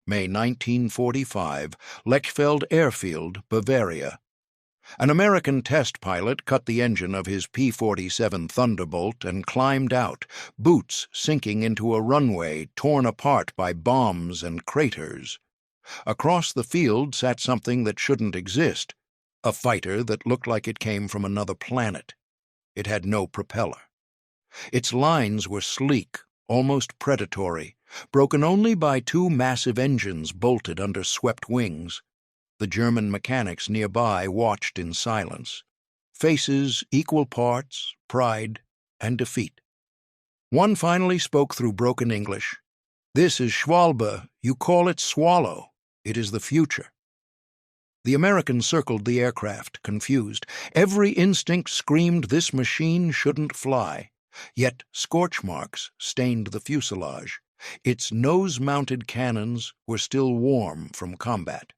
May 1945, Lechfeld Airfield, Bavaria. An American test pilot cut the engine of his P-47 Thunderbolt and climbed out, boots sinking into a runway torn apart by bombs and craters. Across the field sat something that shouldn't exist, a fighter that looked like it came from another planet. It had no propeller. Its lines were sleek, almost predatory, broken only by two massive engines bolted under swept wings. The German mechanics nearby watched in silence. Faces equal parts, pride and defeat. One finally spoke through broken English. "This is Schwalbe. You call it Swallow. It is the future." The American circled the aircraft, confused. Every instinct screamed this machine shouldn't fly. Yet scorch marks stained the fuselage. Its nose-mounted cannons were still warm from combat.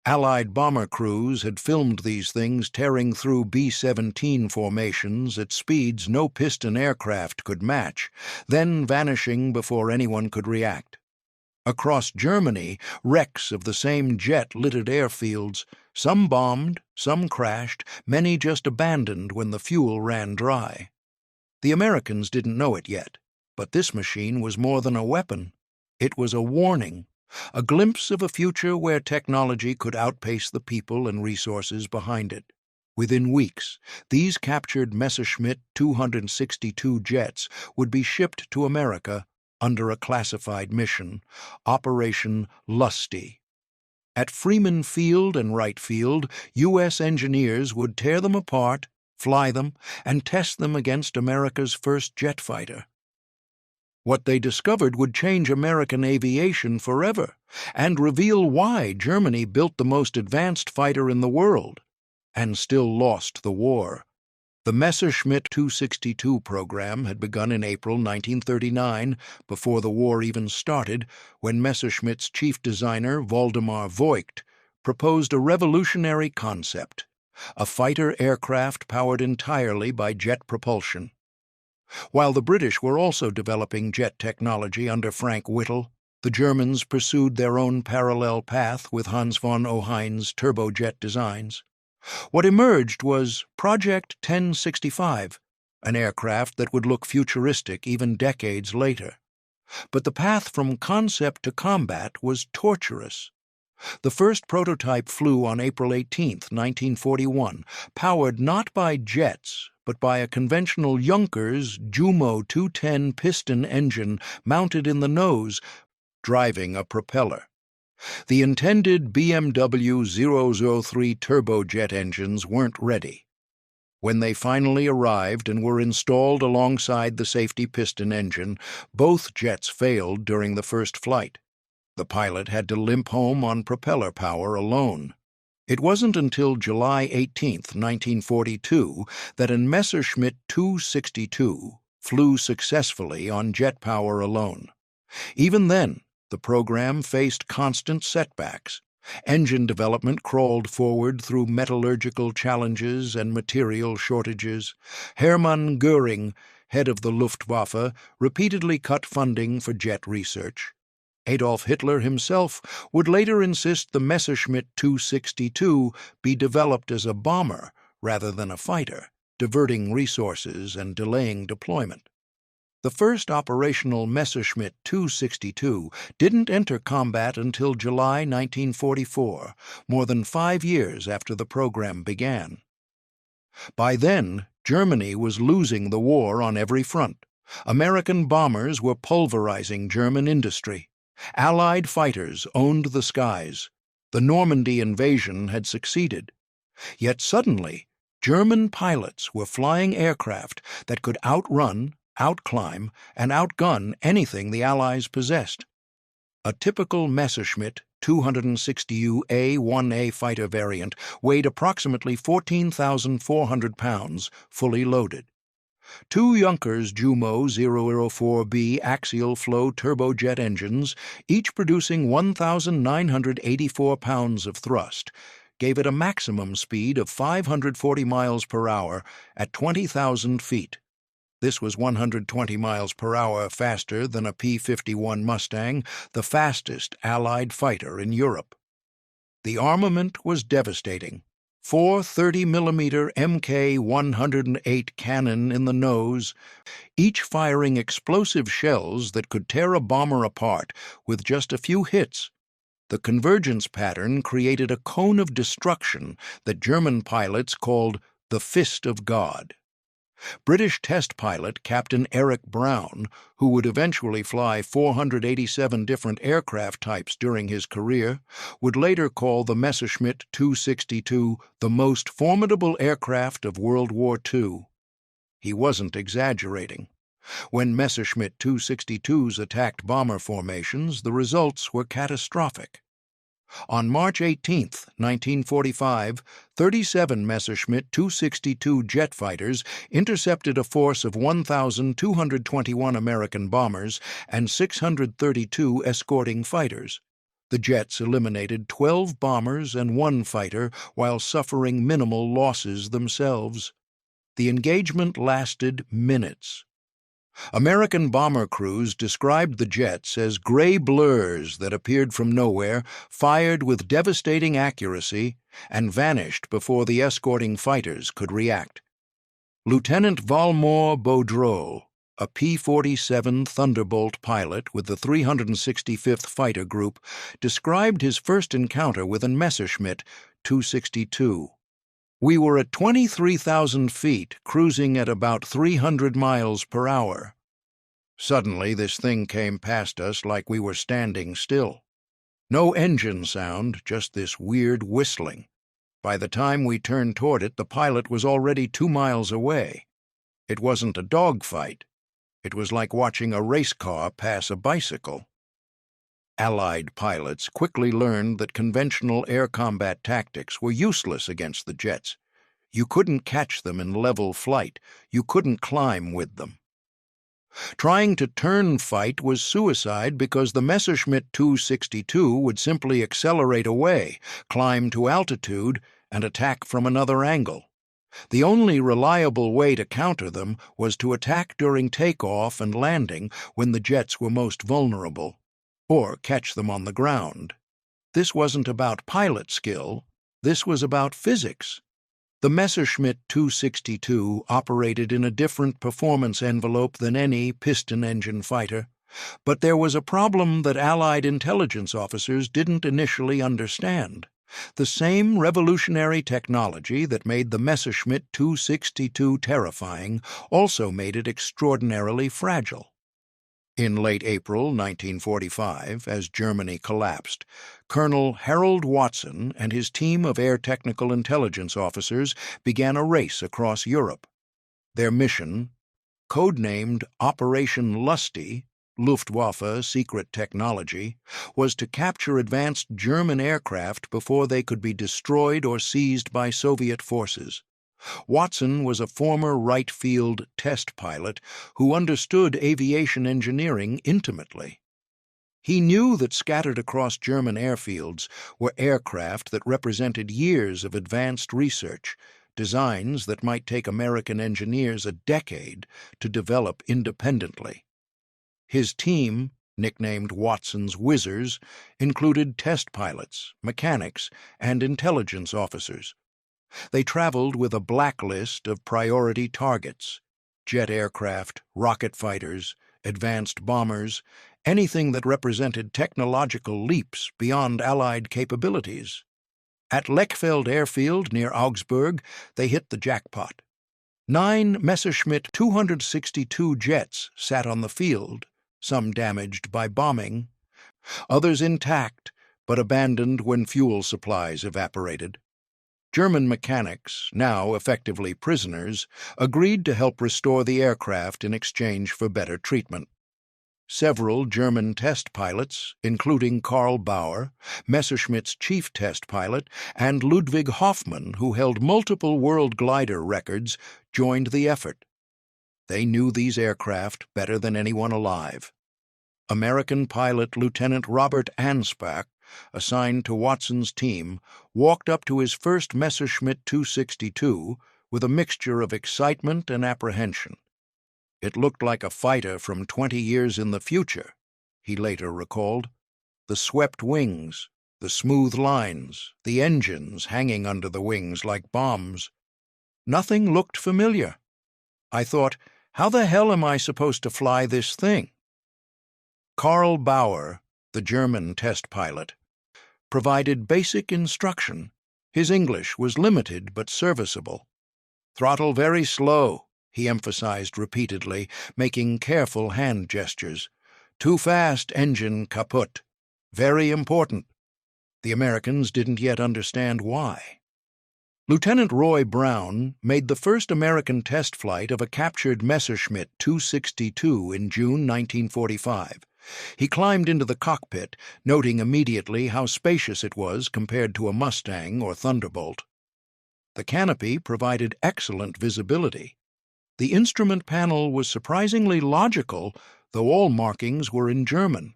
Allied bomber crews had filmed these things tearing through B-17 formations at speeds no piston aircraft could match, then vanishing before anyone could react. Across Germany, wrecks of the same jet littered airfields. Some bombed, some crashed, many just abandoned when the fuel ran dry. The Americans didn't know it yet, but this machine was more than a weapon. It was a warning, a glimpse of a future where technology could outpace the people and resources behind it. Within weeks, these captured Messerschmitt 262 jets would be shipped to America under a classified mission, Operation LUSTY. At Freeman Field and Wright Field, U.S. engineers would tear them apart, fly them, and test them against America's first jet fighter. What they discovered would change American aviation forever and reveal why Germany built the most advanced fighter in the world and still lost the war. The Messerschmitt 262 program had begun in April 1939, before the war even started, when Messerschmitt's chief designer, Waldemar Voigt, proposed a revolutionary concept: a fighter aircraft powered entirely by jet propulsion. While the British were also developing jet technology under Frank Whittle, the Germans pursued their own parallel path with Hans von Ohain's turbojet designs. What emerged was Project 1065, an aircraft that would look futuristic even decades later. But the path from concept to combat was torturous. The first prototype flew on April 18, 1941, powered not by jets, but by a conventional Junkers Jumo 210 piston engine mounted in the nose, driving a propeller. The intended BMW 003 turbojet engines weren't ready. When they finally arrived and were installed alongside the safety piston engine, both jets failed during the first flight. The pilot had to limp home on propeller power alone. It wasn't until July 18, 1942, that a Messerschmitt 262 flew successfully on jet power alone. Even then, the program faced constant setbacks. Engine development crawled forward through metallurgical challenges and material shortages. Hermann Göring, head of the Luftwaffe, repeatedly cut funding for jet research. Adolf Hitler himself would later insist the Messerschmitt 262 be developed as a bomber rather than a fighter, diverting resources and delaying deployment. The first operational Messerschmitt 262 didn't enter combat until July 1944, more than 5 years after the program began. By then, Germany was losing the war on every front. American bombers were pulverizing German industry. Allied fighters owned the skies. The Normandy invasion had succeeded. Yet suddenly, German pilots were flying aircraft that could outrun, outclimb, and outgun anything the Allies possessed. A typical Messerschmitt 260U A-1A fighter variant weighed approximately 14,400 pounds, fully loaded. Two Junkers Jumo 004B axial flow turbojet engines, each producing 1,984 pounds of thrust, gave it a maximum speed of 540 miles per hour at 20,000 feet. This was 120 miles per hour faster than a P-51 Mustang, the fastest Allied fighter in Europe. The armament was devastating. 4 30mm Mk-108 cannon in the nose, each firing explosive shells that could tear a bomber apart with just a few hits. The convergence pattern created a cone of destruction that German pilots called the Fist of God. British test pilot Captain Eric Brown, who would eventually fly 487 different aircraft types during his career, would later call the Messerschmitt 262 the most formidable aircraft of World War II. He wasn't exaggerating. When Messerschmitt 262s attacked bomber formations, the results were catastrophic. On March 18, 1945, 37 Messerschmitt 262 jet fighters intercepted a force of 1,221 American bombers and 632 escorting fighters. The jets eliminated 12 bombers and 1 fighter while suffering minimal losses themselves. The engagement lasted minutes. American bomber crews described the jets as gray blurs that appeared from nowhere, fired with devastating accuracy, and vanished before the escorting fighters could react. Lieutenant Valmore Baudreau, a P-47 Thunderbolt pilot with the 365th Fighter Group, described his first encounter with a Messerschmitt 262. "We were at 23,000 feet, cruising at about 300 miles per hour. Suddenly, this thing came past us like we were standing still. No engine sound, just this weird whistling. By the time we turned toward it, the pilot was already 2 miles away. It wasn't a dogfight. It was like watching a race car pass a bicycle." Allied pilots quickly learned that conventional air combat tactics were useless against the jets. You couldn't catch them in level flight. You couldn't climb with them. Trying to turn fight was suicide because the Messerschmitt 262 would simply accelerate away, climb to altitude, and attack from another angle. The only reliable way to counter them was to attack during takeoff and landing when the jets were most vulnerable, or catch them on the ground. This wasn't about pilot skill. This was about physics. The Messerschmitt 262 operated in a different performance envelope than any piston-engine fighter, but there was a problem that Allied intelligence officers didn't initially understand. The same revolutionary technology that made the Messerschmitt 262 terrifying also made it extraordinarily fragile. In late April 1945, as Germany collapsed, Colonel Harold Watson and his team of air technical intelligence officers began a race across Europe. Their mission, codenamed Operation LUSTY, Luftwaffe secret technology, was to capture advanced German aircraft before they could be destroyed or seized by Soviet forces. Watson was a former Wright field test pilot who understood aviation engineering intimately. He knew that scattered across German airfields were aircraft that represented years of advanced research, designs that might take American engineers a decade to develop independently. His team, nicknamed Watson's Whizzers, included test pilots, mechanics, and intelligence officers. They traveled with a blacklist of priority targets: jet aircraft, rocket fighters, advanced bombers, anything that represented technological leaps beyond Allied capabilities. At Lechfeld Airfield near Augsburg, they hit the jackpot. 9 Messerschmitt 262 jets sat on the field, some damaged by bombing, others intact but abandoned when fuel supplies evaporated. German mechanics, now effectively prisoners, agreed to help restore the aircraft in exchange for better treatment. Several German test pilots, including Karl Bauer, Messerschmitt's chief test pilot, and Ludwig Hoffmann, who held multiple world glider records, joined the effort. They knew these aircraft better than anyone alive. American pilot Lieutenant Robert Anspach, assigned to Watson's team, walked up to his first Messerschmitt 262 with a mixture of excitement and apprehension. It looked like a fighter from 20 years in the future, he later recalled. The swept wings, the smooth lines, the engines hanging under the wings like bombs. Nothing looked familiar. I thought, how the hell am I supposed to fly this thing? Karl Bauer, the German test pilot, provided basic instruction. His English was limited but serviceable. "Throttle very slow," he emphasized repeatedly, making careful hand gestures. "Too fast, engine kaput. Very important." The Americans didn't yet understand why. Lieutenant Roy Brown made the first American test flight of a captured Messerschmitt 262 in June 1945. He climbed into the cockpit, noting immediately how spacious it was compared to a Mustang or Thunderbolt. The canopy provided excellent visibility. The instrument panel was surprisingly logical, though all markings were in German.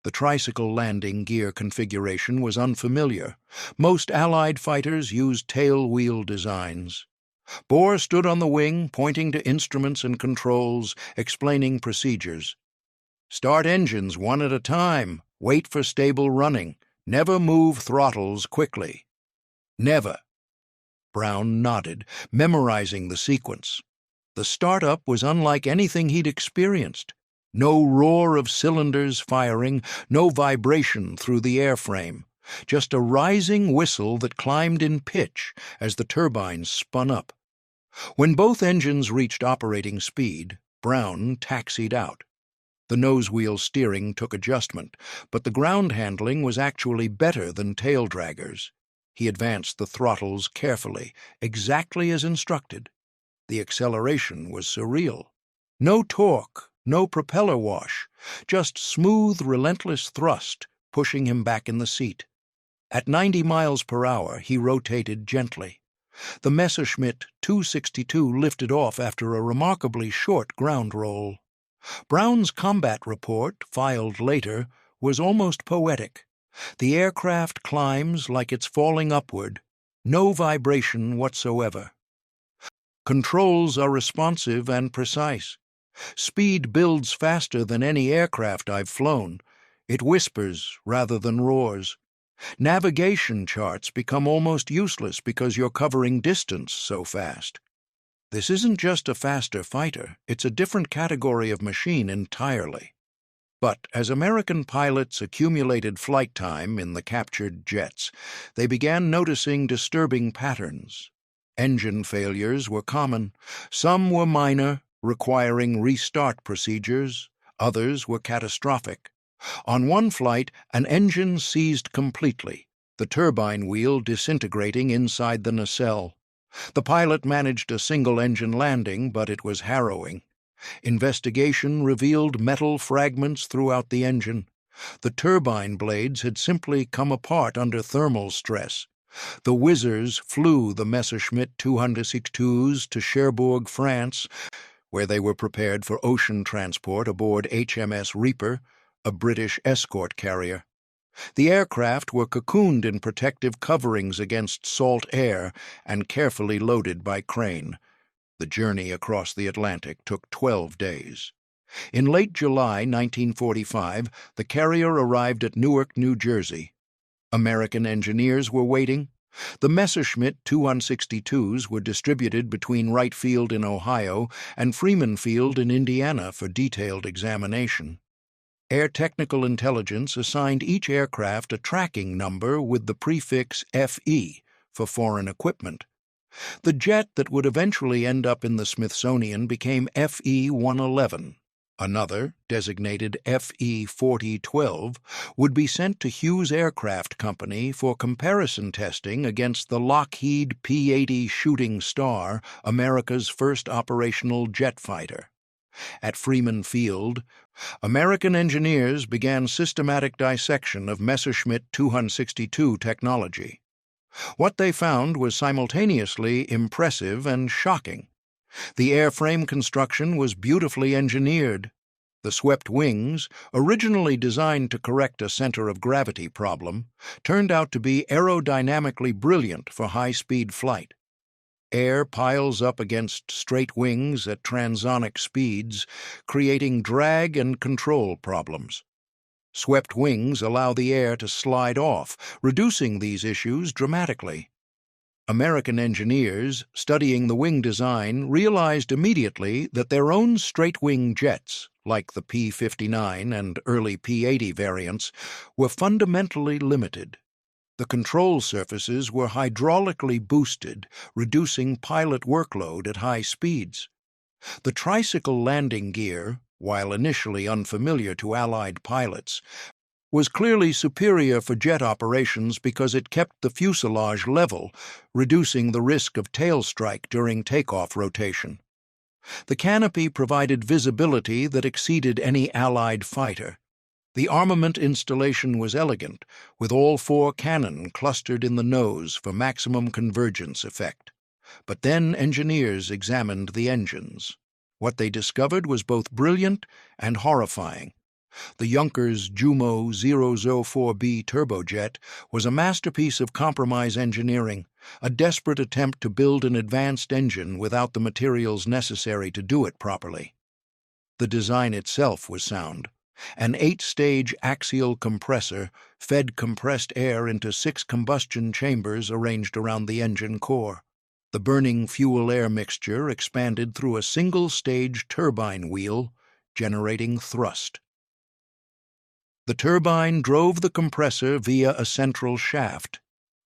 The tricycle landing gear configuration was unfamiliar. Most Allied fighters used tail-wheel designs. Bohr stood on the wing, pointing to instruments and controls, explaining procedures. "Start engines one at a time. Wait for stable running. Never move throttles quickly." "Never." Brown nodded, memorizing the sequence. The startup was unlike anything he'd experienced. No roar of cylinders firing, no vibration through the airframe, just a rising whistle that climbed in pitch as the turbines spun up. When both engines reached operating speed, Brown taxied out. The nose-wheel steering took adjustment, but the ground handling was actually better than tail-draggers. He advanced the throttles carefully, exactly as instructed. The acceleration was surreal. No torque, no propeller wash, just smooth, relentless thrust, pushing him back in the seat. At 90 miles per hour, he rotated gently. The Messerschmitt 262 lifted off after a remarkably short ground roll. Brown's combat report, filed later, was almost poetic. The aircraft climbs like it's falling upward, no vibration whatsoever. Controls are responsive and precise. Speed builds faster than any aircraft I've flown. It whispers rather than roars. Navigation charts become almost useless because you're covering distance so fast. This isn't just a faster fighter, it's a different category of machine entirely. But as American pilots accumulated flight time in the captured jets, they began noticing disturbing patterns. Engine failures were common. Some were minor, requiring restart procedures. Others were catastrophic. On one flight, an engine seized completely, the turbine wheel disintegrating inside the nacelle. The pilot managed a single-engine landing, but it was harrowing. Investigation revealed metal fragments throughout the engine. The turbine blades had simply come apart under thermal stress. The whizzers flew the Messerschmitt 262s to Cherbourg, France, where they were prepared for ocean transport aboard HMS Reaper, a British escort carrier. The aircraft were cocooned in protective coverings against salt air and carefully loaded by crane. The journey across the Atlantic took 12 days. In late July 1945, the carrier arrived at Newark, New Jersey. American engineers were waiting. The Messerschmitt 262s were distributed between Wright Field in Ohio and Freeman Field in Indiana for detailed examination. Air Technical Intelligence assigned each aircraft a tracking number with the prefix FE for foreign equipment. The jet that would eventually end up in the Smithsonian became FE-111. Another, designated FE-4012, would be sent to Hughes Aircraft Company for comparison testing against the Lockheed P-80 Shooting Star, America's first operational jet fighter. At Freeman Field, American engineers began systematic dissection of Messerschmitt 262 technology. What they found was simultaneously impressive and shocking. The airframe construction was beautifully engineered. The swept wings, originally designed to correct a center of gravity problem, turned out to be aerodynamically brilliant for high-speed flight. Air piles up against straight wings at transonic speeds, creating drag and control problems. Swept wings allow the air to slide off, reducing these issues dramatically. American engineers studying the wing design realized immediately that their own straight-wing jets, like the P-59 and early P-80 variants, were fundamentally limited. The control surfaces were hydraulically boosted, reducing pilot workload at high speeds. The tricycle landing gear, while initially unfamiliar to Allied pilots, was clearly superior for jet operations because it kept the fuselage level, reducing the risk of tail strike during takeoff rotation. The canopy provided visibility that exceeded any Allied fighter. The armament installation was elegant, with all 4 cannon clustered in the nose for maximum convergence effect. But then engineers examined the engines. What they discovered was both brilliant and horrifying. The Junkers Jumo 004B turbojet was a masterpiece of compromise engineering, a desperate attempt to build an advanced engine without the materials necessary to do it properly. The design itself was sound. An 8-stage axial compressor fed compressed air into 6 combustion chambers arranged around the engine core. The burning fuel-air mixture expanded through a single-stage turbine wheel, generating thrust. The turbine drove the compressor via a central shaft,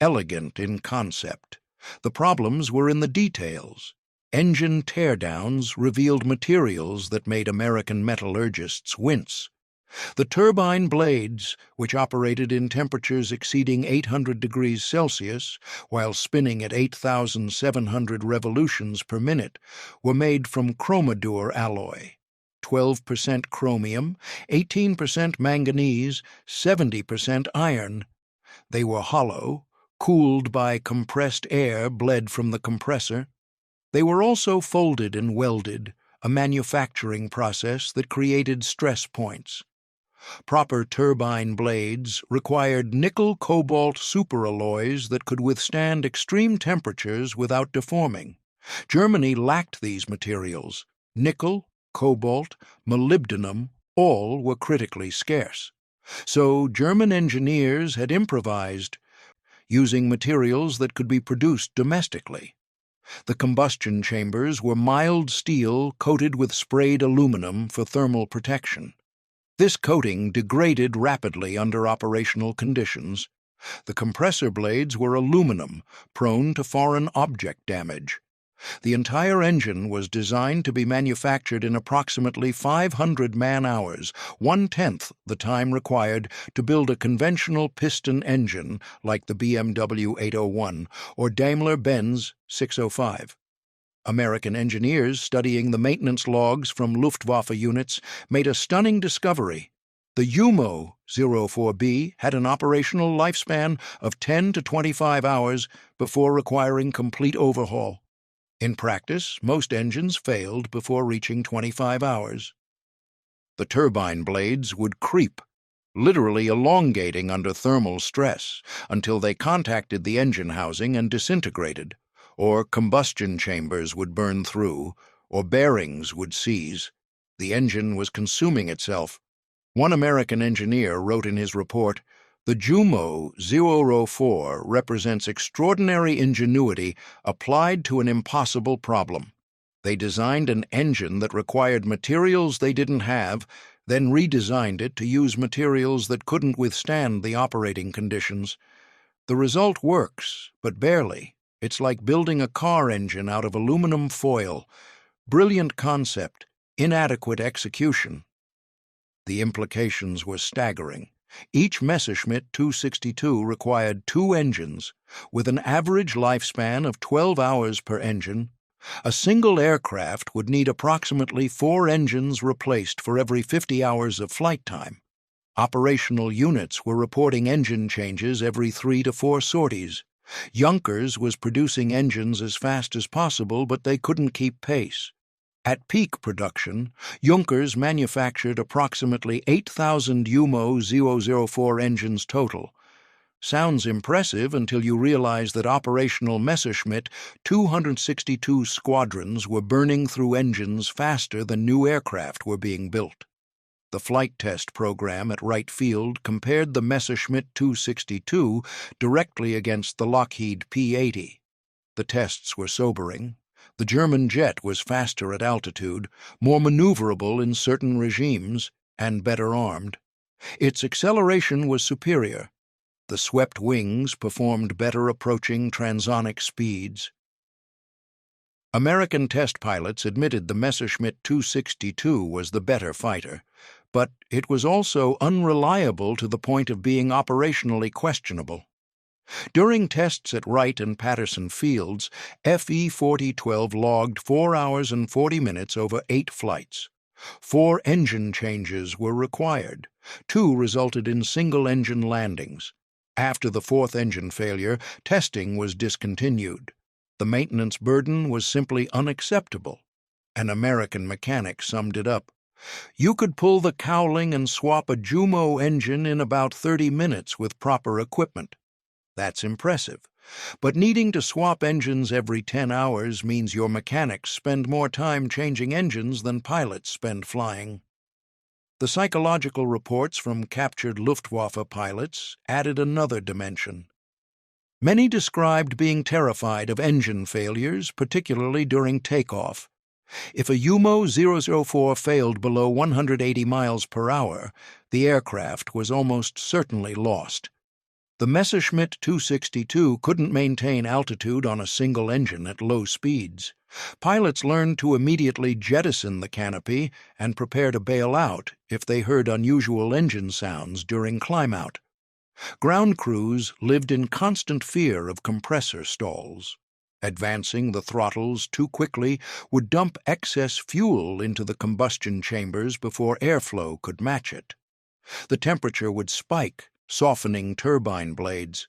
elegant in concept. The problems were in the details. Engine teardowns revealed materials that made American metallurgists wince. The turbine blades, which operated in temperatures exceeding 800 degrees Celsius while spinning at 8,700 revolutions per minute, were made from chromadur alloy. 12% chromium, 18% manganese, 70% iron. They were hollow, cooled by compressed air bled from the compressor. They were also folded and welded, a manufacturing process that created stress points. Proper turbine blades required nickel-cobalt superalloys that could withstand extreme temperatures without deforming. Germany lacked these materials. Nickel, cobalt, molybdenum, all were critically scarce. So German engineers had improvised, using materials that could be produced domestically. The combustion chambers were mild steel coated with sprayed aluminum for thermal protection. This coating degraded rapidly under operational conditions. The compressor blades were aluminum, prone to foreign object damage. The entire engine was designed to be manufactured in approximately 500 man-hours, 1/10 the time required to build a conventional piston engine like the BMW 801 or Daimler-Benz 605. American engineers studying the maintenance logs from Luftwaffe units made a stunning discovery. The Jumo 04B had an operational lifespan of 10 to 25 hours before requiring complete overhaul. In practice, most engines failed before reaching 25 hours. The turbine blades would creep, literally elongating under thermal stress until they contacted the engine housing and disintegrated, or combustion chambers would burn through, or bearings would seize. The engine was consuming itself. One American engineer wrote in his report, "The Jumo 004 represents extraordinary ingenuity applied to an impossible problem. They designed an engine that required materials they didn't have, then redesigned it to use materials that couldn't withstand the operating conditions. The result works, but barely. It's like building a car engine out of aluminum foil. Brilliant concept, inadequate execution." The implications were staggering. Each Messerschmitt 262 required 2 engines, with an average lifespan of 12 hours per engine. A single aircraft would need approximately 4 engines replaced for every 50 hours of flight time. Operational units were reporting engine changes every 3 to 4 sorties. Junkers was producing engines as fast as possible, but they couldn't keep pace. At peak production, Junkers manufactured approximately 8,000 Jumo 004 engines total. Sounds impressive until you realize that operational Messerschmitt 262 squadrons were burning through engines faster than new aircraft were being built. The flight test program at Wright Field compared the Messerschmitt 262 directly against the Lockheed P-80. The tests were sobering. The German jet was faster at altitude, more maneuverable in certain regimes, and better armed. Its acceleration was superior. The swept wings performed better approaching transonic speeds. American test pilots admitted the Messerschmitt 262 was the better fighter, but it was also unreliable to the point of being operationally questionable. During tests at Wright and Patterson fields, FE-4012 logged 4 hours and 40 minutes over 8 flights. 4 engine changes were required. 2 resulted in single-engine landings. After the 4th engine failure, testing was discontinued. The maintenance burden was simply unacceptable. An American mechanic summed it up. You could pull the cowling and swap a Jumo engine in about 30 minutes with proper equipment. That's impressive. But needing to swap engines every 10 hours means your mechanics spend more time changing engines than pilots spend flying. The psychological reports from captured Luftwaffe pilots added another dimension. Many described being terrified of engine failures, particularly during takeoff. If a Jumo 004 failed below 180 miles per hour, the aircraft was almost certainly lost. The Messerschmitt 262 couldn't maintain altitude on a single engine at low speeds. Pilots learned to immediately jettison the canopy and prepare to bail out if they heard unusual engine sounds during climb-out. Ground crews lived in constant fear of compressor stalls. Advancing the throttles too quickly would dump excess fuel into the combustion chambers before airflow could match it. The temperature would spike, softening turbine blades.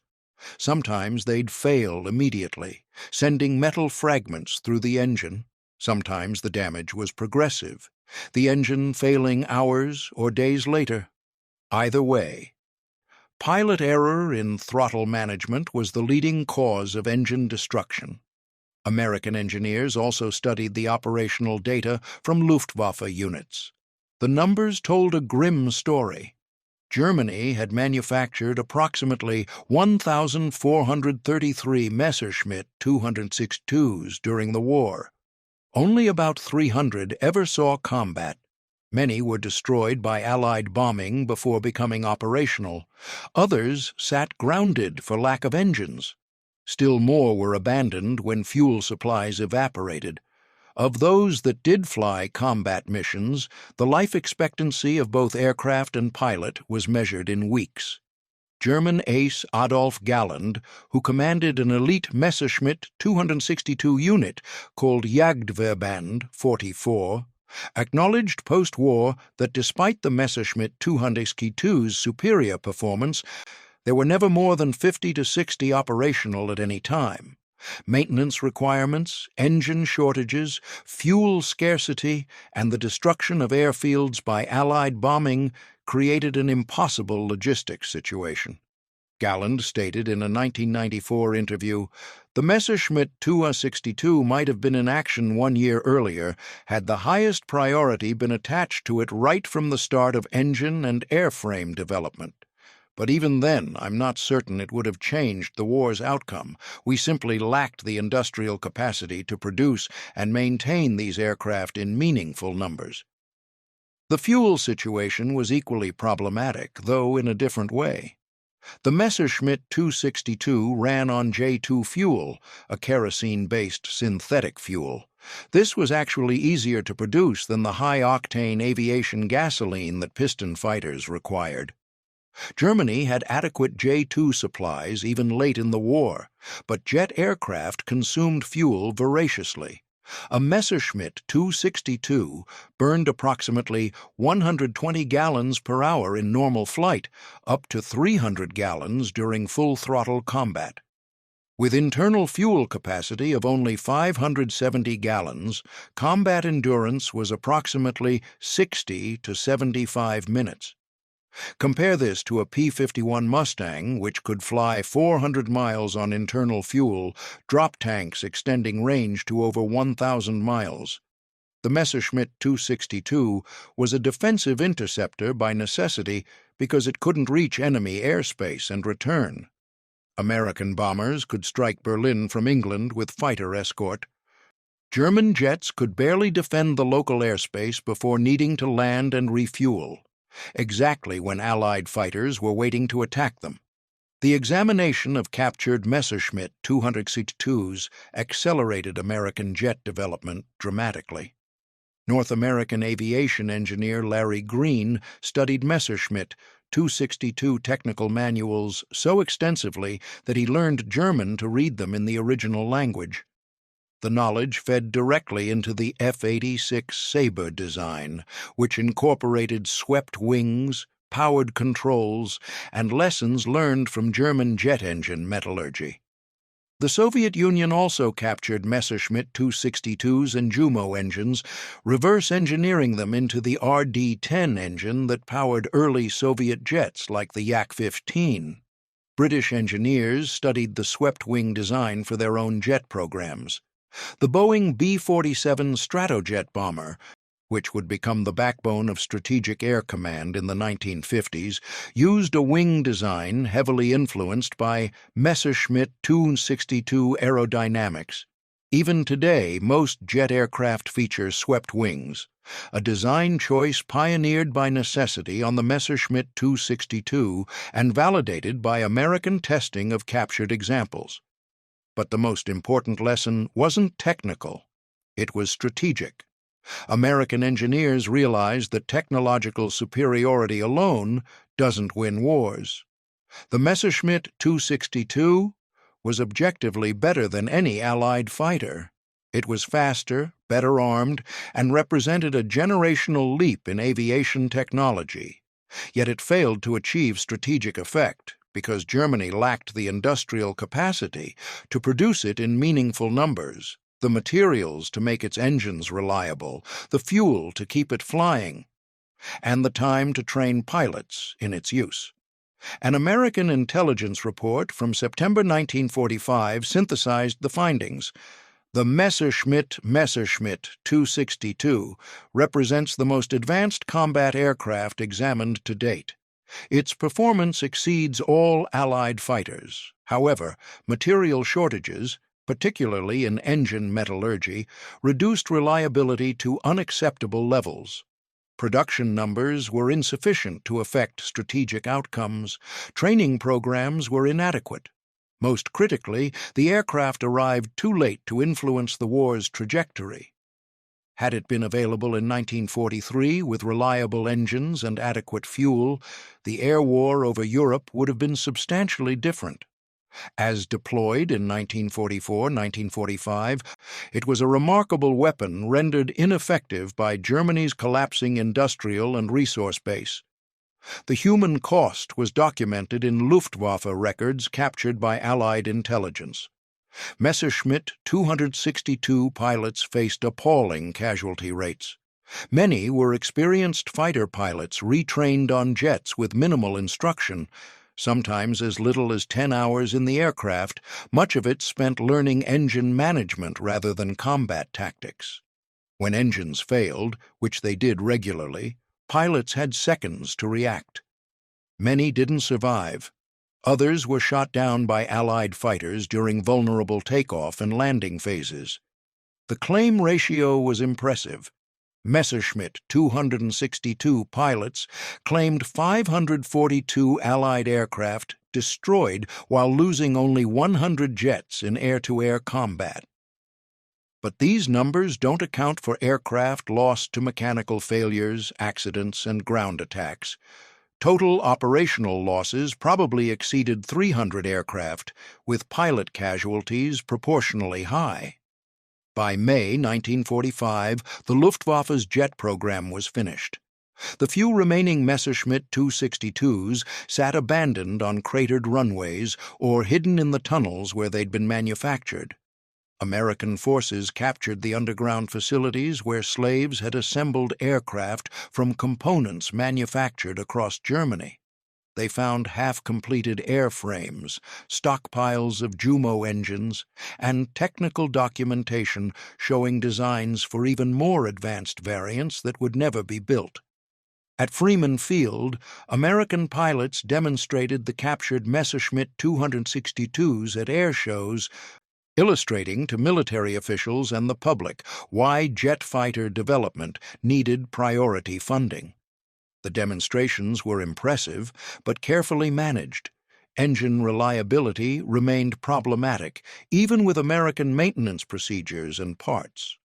Sometimes they'd fail immediately, sending metal fragments through the engine. Sometimes the damage was progressive, the engine failing hours or days later. Either way, pilot error in throttle management was the leading cause of engine destruction. American engineers also studied the operational data from Luftwaffe units. The numbers told a grim story. Germany had manufactured approximately 1,433 Messerschmitt 262s during the war. Only about 300 ever saw combat. Many were destroyed by Allied bombing before becoming operational. Others sat grounded for lack of engines. Still more were abandoned when fuel supplies evaporated. Of those that did fly combat missions, the life expectancy of both aircraft and pilot was measured in weeks. German ace Adolf Galland, who commanded an elite Messerschmitt 262 unit called Jagdverband 44, acknowledged post-war that despite the Messerschmitt 262's superior performance, there were never more than 50 to 60 operational at any time. Maintenance requirements, engine shortages, fuel scarcity, and the destruction of airfields by Allied bombing created an impossible logistics situation. Galland stated in a 1994 interview, "The Messerschmitt 262 might have been in action 1 year earlier had the highest priority been attached to it right from the start of engine and airframe development. But even then, I'm not certain it would have changed the war's outcome. We simply lacked the industrial capacity to produce and maintain these aircraft in meaningful numbers." The fuel situation was equally problematic, though in a different way. The Messerschmitt 262 ran on J2 fuel, a kerosene-based synthetic fuel. This was actually easier to produce than the high-octane aviation gasoline that piston fighters required. Germany had adequate J2 supplies even late in the war, but jet aircraft consumed fuel voraciously. A Messerschmitt 262 burned approximately 120 gallons per hour in normal flight, up to 300 gallons during full-throttle combat. With internal fuel capacity of only 570 gallons, combat endurance was approximately 60 to 75 minutes. Compare this to a P-51 Mustang, which could fly 400 miles on internal fuel, drop tanks extending range to over 1,000 miles. The Messerschmitt 262 was a defensive interceptor by necessity because it couldn't reach enemy airspace and return. American bombers could strike Berlin from England with fighter escort. German jets could barely defend the local airspace before needing to land and refuel, exactly when Allied fighters were waiting to attack them. The examination of captured Messerschmitt 262s accelerated American jet development dramatically. North American aviation engineer Larry Green studied Messerschmitt 262 technical manuals so extensively that he learned German to read them in the original language. The knowledge fed directly into the F-86 Sabre design, which incorporated swept wings, powered controls, and lessons learned from German jet engine metallurgy. The Soviet Union also captured Messerschmitt 262s and Jumo engines, reverse engineering them into the RD-10 engine that powered early Soviet jets like the Yak-15. British engineers studied the swept-wing design for their own jet programs. The Boeing B-47 Stratojet bomber, which would become the backbone of Strategic Air Command in the 1950s, used a wing design heavily influenced by Messerschmitt 262 aerodynamics. Even today, most jet aircraft feature swept wings, a design choice pioneered by necessity on the Messerschmitt 262 and validated by American testing of captured examples. But the most important lesson wasn't technical, it was strategic. American engineers realized that technological superiority alone doesn't win wars. The Messerschmitt 262 was objectively better than any Allied fighter. It was faster, better armed, and represented a generational leap in aviation technology. Yet it failed to achieve strategic effect because Germany lacked the industrial capacity to produce it in meaningful numbers, the materials to make its engines reliable, the fuel to keep it flying, and the time to train pilots in its use. An American intelligence report from September 1945 synthesized the findings. The Messerschmitt 262 represents the most advanced combat aircraft examined to date. Its performance exceeds all Allied fighters. However, material shortages, particularly in engine metallurgy, reduced reliability to unacceptable levels. Production numbers were insufficient to affect strategic outcomes. Training programs were inadequate. Most critically, the aircraft arrived too late to influence the war's trajectory. Had it been available in 1943 with reliable engines and adequate fuel, the air war over Europe would have been substantially different. As deployed in 1944-1945, it was a remarkable weapon rendered ineffective by Germany's collapsing industrial and resource base. The human cost was documented in Luftwaffe records captured by Allied intelligence. Messerschmitt 262 pilots faced appalling casualty rates. Many were experienced fighter pilots retrained on jets with minimal instruction, sometimes as little as 10 hours in the aircraft, much of it spent learning engine management rather than combat tactics. When engines failed, which they did regularly, pilots had seconds to react. Many didn't survive. Others were shot down by Allied fighters during vulnerable takeoff and landing phases. The claim ratio was impressive. Messerschmitt 262 pilots claimed 542 Allied aircraft destroyed while losing only 100 jets in air-to-air combat. But these numbers don't account for aircraft lost to mechanical failures, accidents, and ground attacks. Total operational losses probably exceeded 300 aircraft, with pilot casualties proportionally high. By May 1945, the Luftwaffe's jet program was finished. The few remaining Messerschmitt 262s sat abandoned on cratered runways or hidden in the tunnels where they'd been manufactured. American forces captured the underground facilities where slaves had assembled aircraft from components manufactured across Germany. They found half-completed airframes, stockpiles of Jumo engines, and technical documentation showing designs for even more advanced variants that would never be built. At Freeman Field, American pilots demonstrated the captured Messerschmitt 262s at air shows, illustrating to military officials and the public why jet fighter development needed priority funding. The demonstrations were impressive, but carefully managed. Engine reliability remained problematic, even with American maintenance procedures and parts.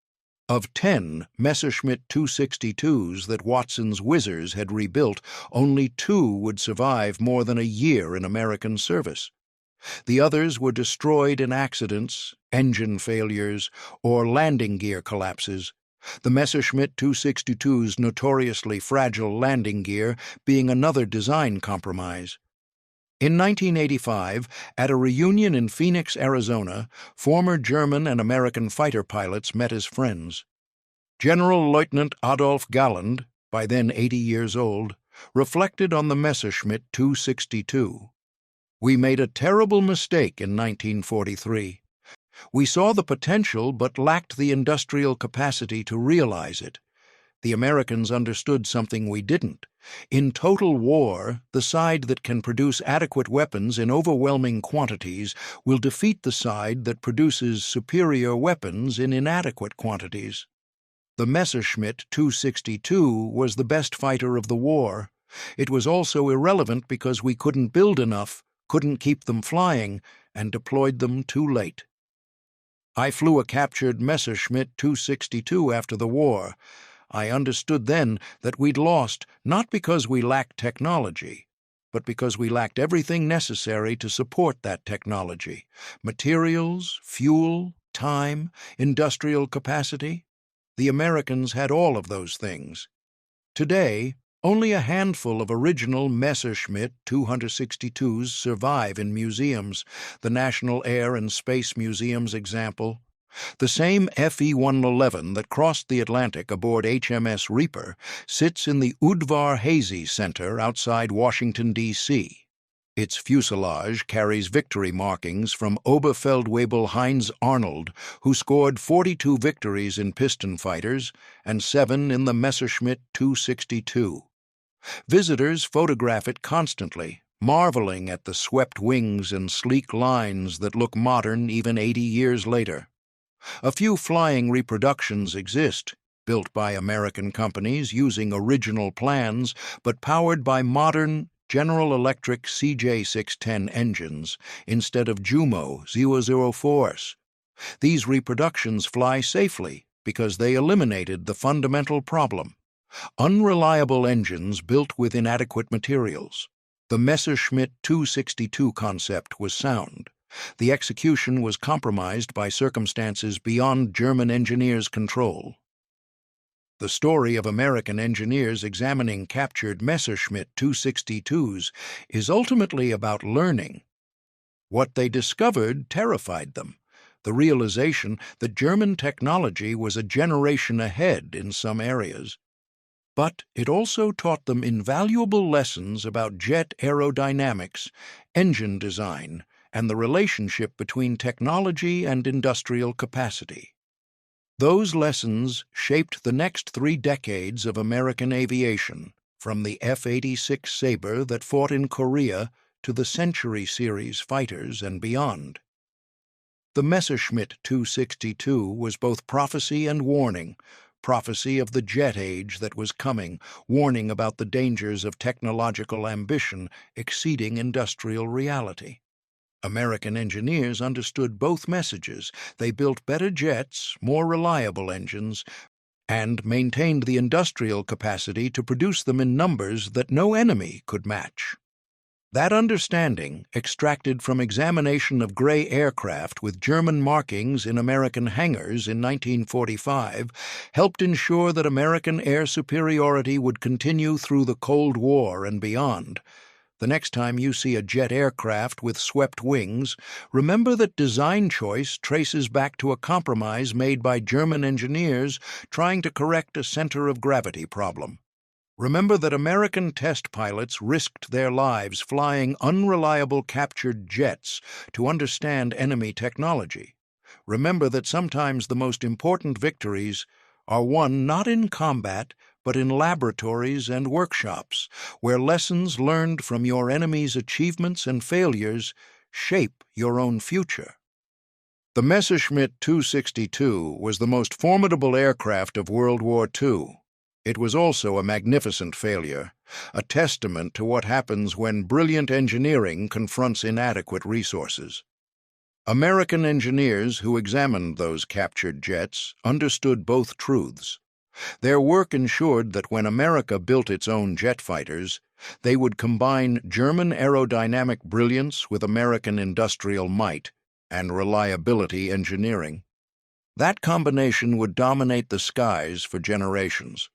Of 10 Messerschmitt 262s that Watson's Whizzers had rebuilt, only 2 would survive more than a year in American service. The others were destroyed in accidents, engine failures, or landing gear collapses, the Messerschmitt 262's notoriously fragile landing gear being another design compromise. In 1985, at a reunion in Phoenix, Arizona, former German and American fighter pilots met as friends. General Lieutenant Adolf Galland, by then 80 years old, reflected on the Messerschmitt 262. "We made a terrible mistake in 1943. We saw the potential but lacked the industrial capacity to realize it. The Americans understood something we didn't. In total war, the side that can produce adequate weapons in overwhelming quantities will defeat the side that produces superior weapons in inadequate quantities. The Messerschmitt 262 was the best fighter of the war. It was also irrelevant because we couldn't build enough, couldn't keep them flying, and deployed them too late. I flew a captured Messerschmitt 262 after the war. I understood then that we'd lost not because we lacked technology, but because we lacked everything necessary to support that technology: materials, fuel, time, industrial capacity. The Americans had all of those things. Today, only a handful of original Messerschmitt 262s survive in museums, the National Air and Space Museum's example. The same FE-111 that crossed the Atlantic aboard HMS Reaper sits in the Udvar Hazy Center outside Washington, D.C. Its fuselage carries victory markings from Oberfeldwebel Heinz Arnold, who scored 42 victories in piston fighters and 7 in the Messerschmitt 262. Visitors photograph it constantly, marveling at the swept wings and sleek lines that look modern even 80 years later. A few flying reproductions exist, built by American companies using original plans, but powered by modern General Electric CJ610 engines instead of Jumo 004s. These reproductions fly safely because they eliminated the fundamental problem: unreliable engines built with inadequate materials. The Messerschmitt 262 concept was sound. The execution was compromised by circumstances beyond German engineers' control. The story of American engineers examining captured Messerschmitt 262s is ultimately about learning. What they discovered terrified them: the realization that German technology was a generation ahead in some areas. But it also taught them invaluable lessons about jet aerodynamics, engine design, and the relationship between technology and industrial capacity. Those lessons shaped the next 3 decades of American aviation, from the F-86 Sabre that fought in Korea to the Century Series fighters and beyond. The Messerschmitt 262 was both prophecy and warning: prophecy of the jet age that was coming, warning about the dangers of technological ambition exceeding industrial reality. American engineers understood both messages. They built better jets, more reliable engines, and maintained the industrial capacity to produce them in numbers that no enemy could match. That understanding, extracted from examination of gray aircraft with German markings in American hangars in 1945, helped ensure that American air superiority would continue through the Cold War and beyond. The next time you see a jet aircraft with swept wings, remember that design choice traces back to a compromise made by German engineers trying to correct a center of gravity problem. Remember that American test pilots risked their lives flying unreliable captured jets to understand enemy technology. Remember that sometimes the most important victories are won not in combat, but in laboratories and workshops, where lessons learned from your enemy's achievements and failures shape your own future. The Messerschmitt 262 was the most formidable aircraft of World War II. It was also a magnificent failure, a testament to what happens when brilliant engineering confronts inadequate resources. American engineers who examined those captured jets understood both truths. Their work ensured that when America built its own jet fighters, they would combine German aerodynamic brilliance with American industrial might and reliability engineering. That combination would dominate the skies for generations.